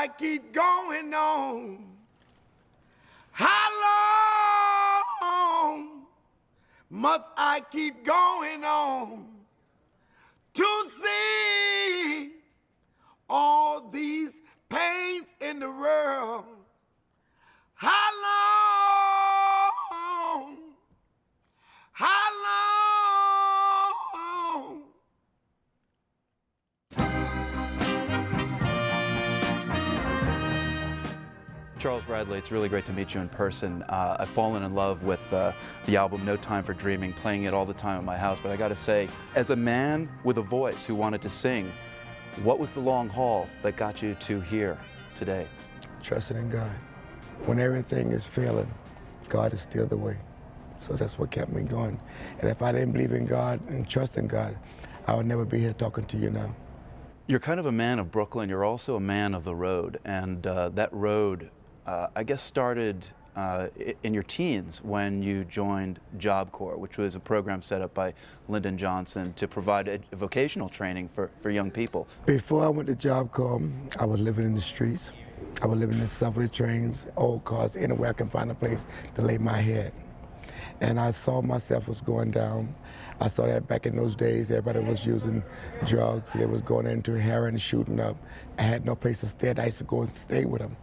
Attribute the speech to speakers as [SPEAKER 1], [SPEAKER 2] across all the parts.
[SPEAKER 1] I keep going on? How long must I keep going on to see all these pains in the world? How long? How long?
[SPEAKER 2] Charles Bradley, it's really great to meet you in person. I've fallen in love with the album No Time for Dreaming, playing it all the time at my house, but I gotta say, as a man with a voice who wanted to sing, what was the long haul that got you to here today?
[SPEAKER 3] Trusting in God. When everything is failing, God is still the way. So that's what kept me going. And if I didn't believe in God and trust in God, I would never be here talking to you now.
[SPEAKER 2] You're kind of a man of Brooklyn. You're also a man of the road. And that road, I guess, started in your teens when you joined Job Corps, which was a program set up by Lyndon Johnson to provide vocational training for young people.
[SPEAKER 3] Before I went to Job Corps, I was living in the streets. I was living in subway trains, old cars, anywhere I can find a place to lay my head. And I saw myself was going down. I saw that back in those days, everybody was using drugs. They was going into heroin, shooting up. I had no place to stay. I used to go and stay with them.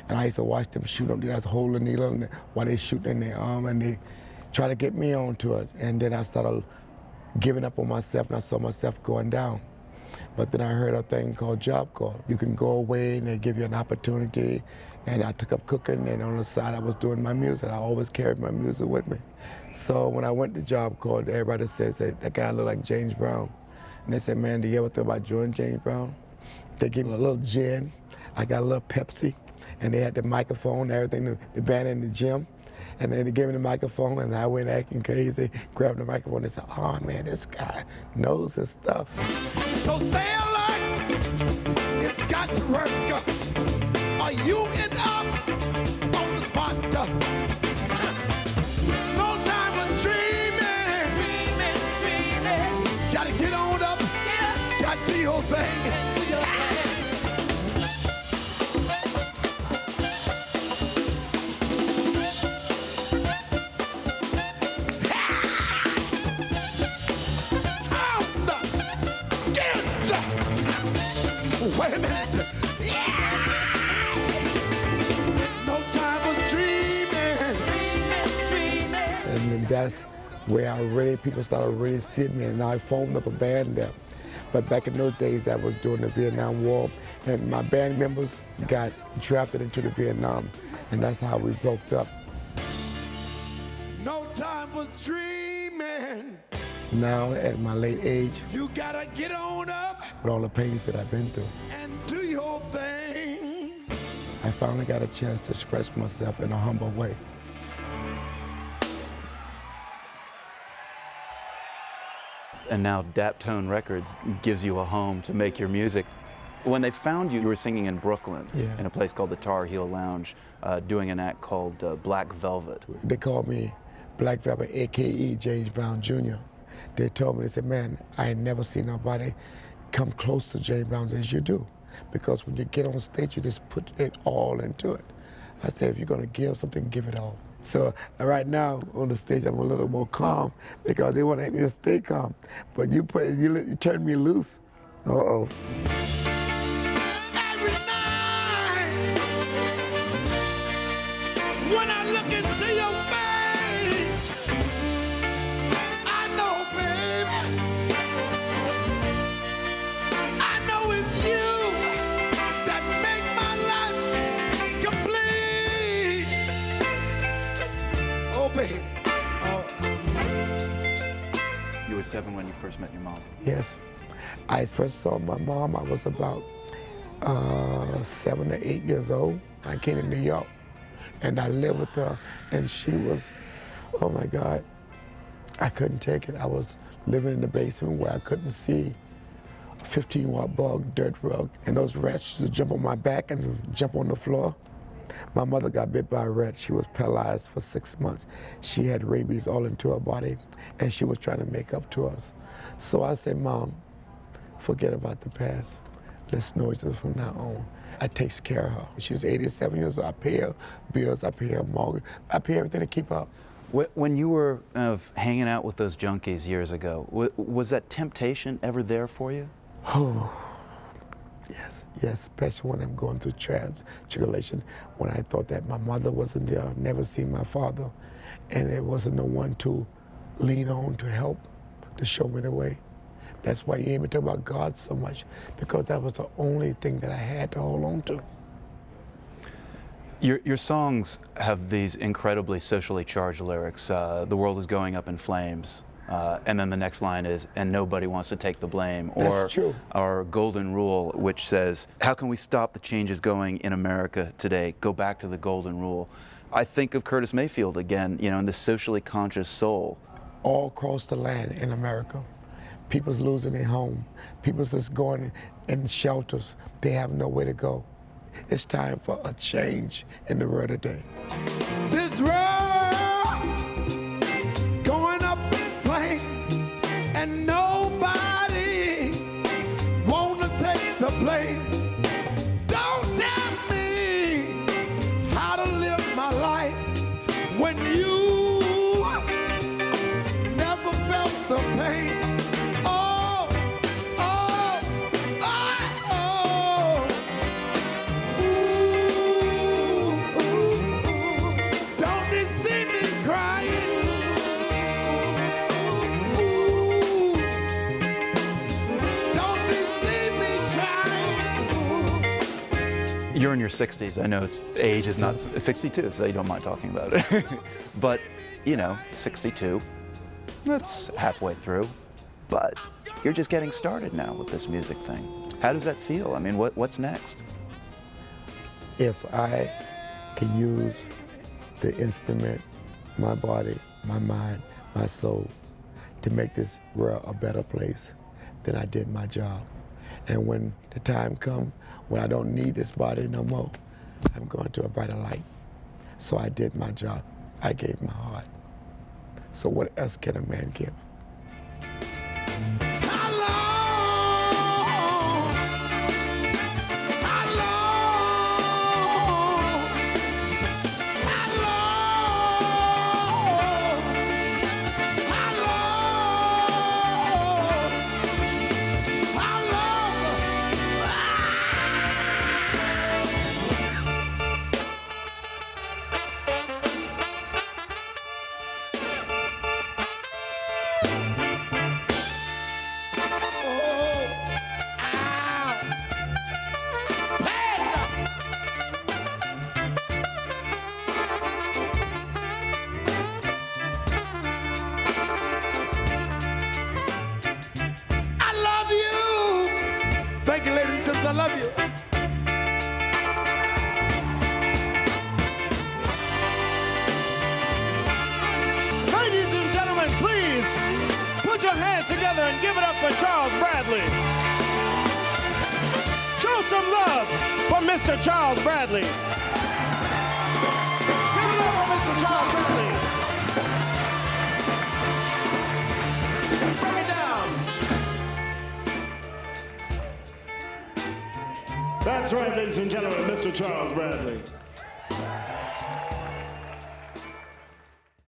[SPEAKER 3] And I used to watch them shoot them. They just hold the needle while they shooting in their arm, and they try to get me onto it. And then I started giving up on myself, and I saw myself going down. But then I heard a thing called Job Corps. You can go away and they give you an opportunity. And I took up cooking, and on the side I was doing my music. I always carried my music with me. So when I went to Job Corps, everybody says that guy looked like James Brown. And they said, man, do you ever think about joining James Brown? They gave me a little gin. I got a little Pepsi. And they had the microphone, everything, the band in the gym. And then they gave me the microphone, and I went acting crazy, grabbed the microphone and said, oh man, this guy knows his stuff.
[SPEAKER 1] So stay alert, it's got to work, or you end up on the spot. No time for dreaming, gotta get on up, gotta do your thing. Wait a minute. Yeah! No time for dreaming.
[SPEAKER 3] And that's where people started really seeing me, and I formed up a band there. But back in those days, that was during the Vietnam War, and my band members got drafted into the Vietnam, and that's how we broke up.
[SPEAKER 1] No time for dreaming.
[SPEAKER 3] Now, at my late age,
[SPEAKER 1] you gotta get on up
[SPEAKER 3] with all the pains that I've been through,
[SPEAKER 1] and do your thing.
[SPEAKER 3] I finally got a chance to express myself in a humble way.
[SPEAKER 2] And now Daptone Records gives you a home to make your music. When they found you, you were singing in Brooklyn, in a place called the Tar Heel Lounge, doing an act called Black Velvet.
[SPEAKER 3] They called me Black Velvet, a.k.a. James Brown Jr. They told me, they said, man, I ain't never seen nobody come close to James Brown as you do. Because when you get on stage, you just put it all into it. I said, if you're gonna give something, give it all. So right now on the stage, I'm a little more calm because they want me to stay calm. But you turn me loose. Uh-oh.
[SPEAKER 1] Every night, when I look into your face, I know, baby, I know it's you that make my life complete. Oh, baby.
[SPEAKER 2] You were 7 when you first met your mom.
[SPEAKER 3] Yes. I first saw my mom, I was about 7 to 8 years old. I came to New York and I lived with her, and she was, oh my God, I couldn't take it. I was living in the basement where I couldn't see a 15-watt bulb, dirt rug, and those rats used to jump on my back and jump on the floor. My mother got bit by a rat. She was paralyzed for 6 months. She had rabies all into her body, and she was trying to make up to us. So I said, Mom, forget about the past. let's know each other from now on. I takes care of her. She's 87 years old. I pay her bills, I pay her mortgage, I pay everything to keep up.
[SPEAKER 2] When you were hanging out with those junkies years ago, was that temptation ever there for you?
[SPEAKER 3] Oh, yes, especially when I'm going through tribulation, when I thought that my mother wasn't there, never seen my father, and there wasn't no one to lean on to help, to show me the way. That's why you hear me talk about God so much, because that was the only thing that I had to hold on to.
[SPEAKER 2] Your songs have these incredibly socially charged lyrics. The world is going up in flames. And then the next line is, and nobody wants to take the blame.
[SPEAKER 3] That's true.
[SPEAKER 2] Our golden rule, which says, how can we stop the changes going in America today? Go back to the golden rule. I think of Curtis Mayfield again, you know, in this socially conscious soul.
[SPEAKER 3] All across the land in America, people's losing their home. People's just going in shelters. They have nowhere to go. It's time for a change in the world today.
[SPEAKER 1] This world going up in flame, and nobody wanna take the blame. Don't tell me how to live my life when you never felt the pain.
[SPEAKER 2] You're in your 60s. I know age is not 62, so you don't mind talking about it. But, you know, 62, that's halfway through. But you're just getting started now with this music thing. How does that feel? I mean, what's next?
[SPEAKER 3] If I can use the instrument, my body, my mind, my soul, to make this world a better place, then I did my job. And when the time comes when I don't need this body no more, I'm going to a brighter light. So I did my job. I gave my heart. So what else can a man give? Thank you, ladies and gentlemen. I love you.
[SPEAKER 4] Ladies and gentlemen, please put your hands together and give it up for Charles Bradley. Show some love for Mr. Charles Bradley. Give it up for Mr. Charles Bradley. Bring it down. That's right, ladies and gentlemen, Mr. Charles Bradley.